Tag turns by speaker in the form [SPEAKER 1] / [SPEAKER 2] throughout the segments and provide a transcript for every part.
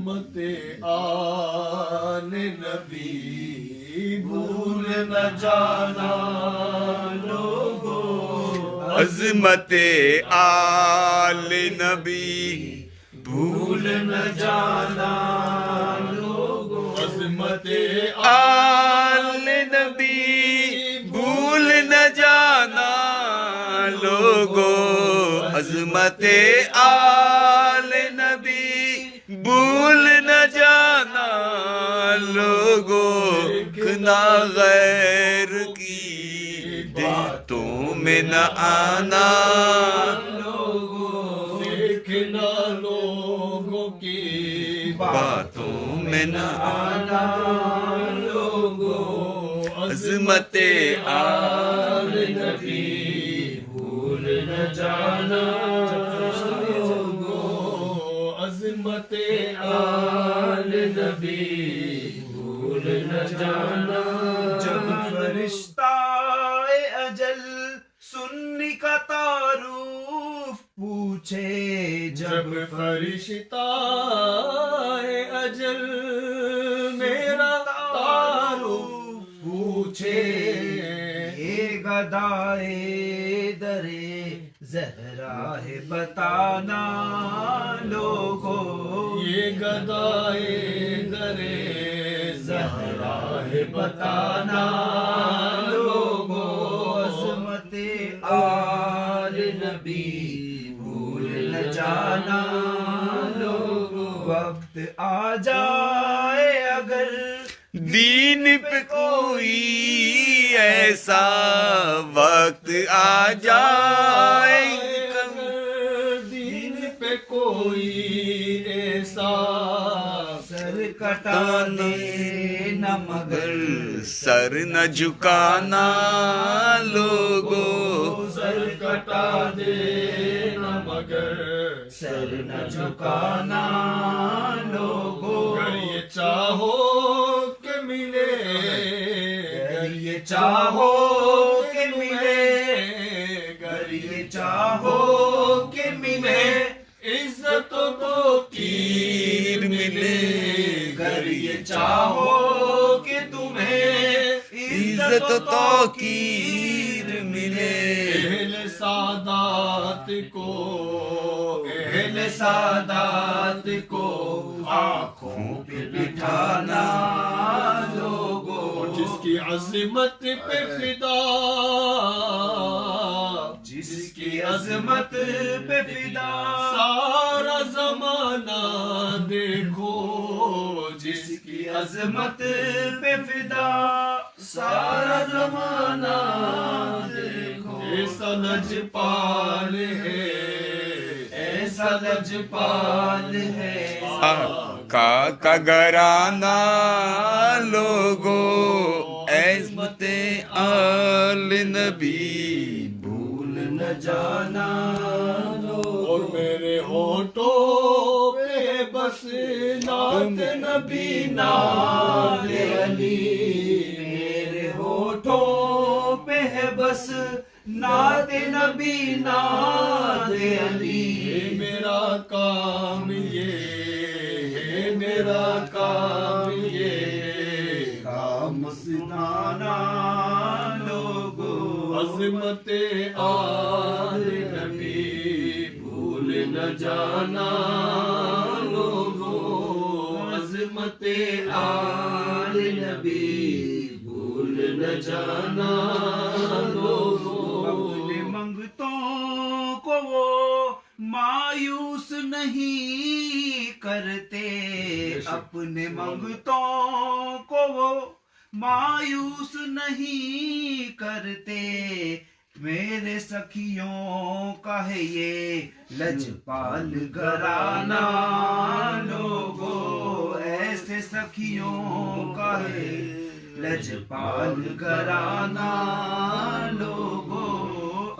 [SPEAKER 1] عظمت آل نبی بھول نہ جانا لوگو،
[SPEAKER 2] عظمت آل نبی
[SPEAKER 1] بھول نہ جانا لوگو، عظمت
[SPEAKER 2] آل نبی بھول نہ جانا لوگو، عظمت آل نبی بھول نہ جانا لوگو، دیکھنا غیر کی باتوں میں نہ آنا
[SPEAKER 1] لوگو، دیکھنا لوگوں کی
[SPEAKER 2] باتوں میں نہ
[SPEAKER 1] آنا لوگو،
[SPEAKER 2] عظمت
[SPEAKER 1] آل نبی بھول نہ جانا لوگو، عظمت آل نبی بھول نہ جانا۔
[SPEAKER 3] جب فرشتہ اجل سنی کا تعارف پوچھے،
[SPEAKER 1] جب فرشتہ اجل میرا تعارف پوچھے،
[SPEAKER 3] یہ گدائے درے زہرا ہے بتانا لوگو،
[SPEAKER 1] یہ گدائے درے زہرا ہے بتانا لوگو،
[SPEAKER 3] عظمت آل نبی بھول نہ جانا لوگو، وقت آ جائے اگر
[SPEAKER 2] دین پہ کوئی ایسا وقت آ جائے،
[SPEAKER 1] دین پہ کوئی ایسا
[SPEAKER 3] سر کٹانے نہ مگر
[SPEAKER 2] سر نہ جھکانا لوگو،
[SPEAKER 1] سر کٹا دے نہ مگر
[SPEAKER 3] سر نہ جھکانا لوگو،
[SPEAKER 1] اگر یہ چاہو کہ ملے،
[SPEAKER 3] اگر یہ چاہو کہ ملے، اگر یہ چاہو کہ ملے،
[SPEAKER 1] عزت و توقیر ملے،
[SPEAKER 3] اگر یہ چاہو کہ تمہیں
[SPEAKER 2] عزت و توقیر ملے،
[SPEAKER 1] اہل سادات کو،
[SPEAKER 3] اہل سادات کو آنکھوں پہ بٹھانا لوگو،
[SPEAKER 1] جس کی عظمت پہ فدا،
[SPEAKER 3] جس کی عظمت پہ فدا
[SPEAKER 1] سارا زمانہ دیکھو،
[SPEAKER 3] جس کی عظمت پہ فدا سارا زمانہ دیکھو،
[SPEAKER 1] ایسا لجپال ہے،
[SPEAKER 3] ایسا لجپال ہے،
[SPEAKER 2] آقا کا گھرانہ لوگو، عظمت آل نبی
[SPEAKER 3] بھول نہ جانا
[SPEAKER 1] اور میرے ہونٹوں پہ بس نعت نبی
[SPEAKER 3] نعت علی، میرے ہونٹوں پہ ہے بس نعت نبی نعت علی،
[SPEAKER 1] میرا کام یہ ہے، میرا کام یہ
[SPEAKER 3] کام سنانا لوگو،
[SPEAKER 1] عظمت آل نبی بھول نہ جانا لوگو، عظمت آل نبی بھول نہ جانا لوگو،
[SPEAKER 3] اپنے منگتوں کو وہ مایوس نہیں کرتے، اپنے منگتوں کو وہ مایوس نہیں کرتے، میرے سکھیوں کا ہے یہ لجپال گھرانہ لوگو، ایسے سکھیوں کا ہے لجپال گھرانہ لوگو،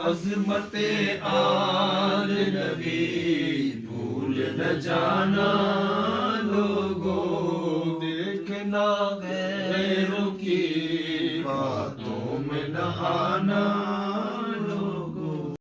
[SPEAKER 1] عظمت آل نبی بھول نہ جانا لوگو، دیکھنا غیروں کی باتوں میں نہ آنا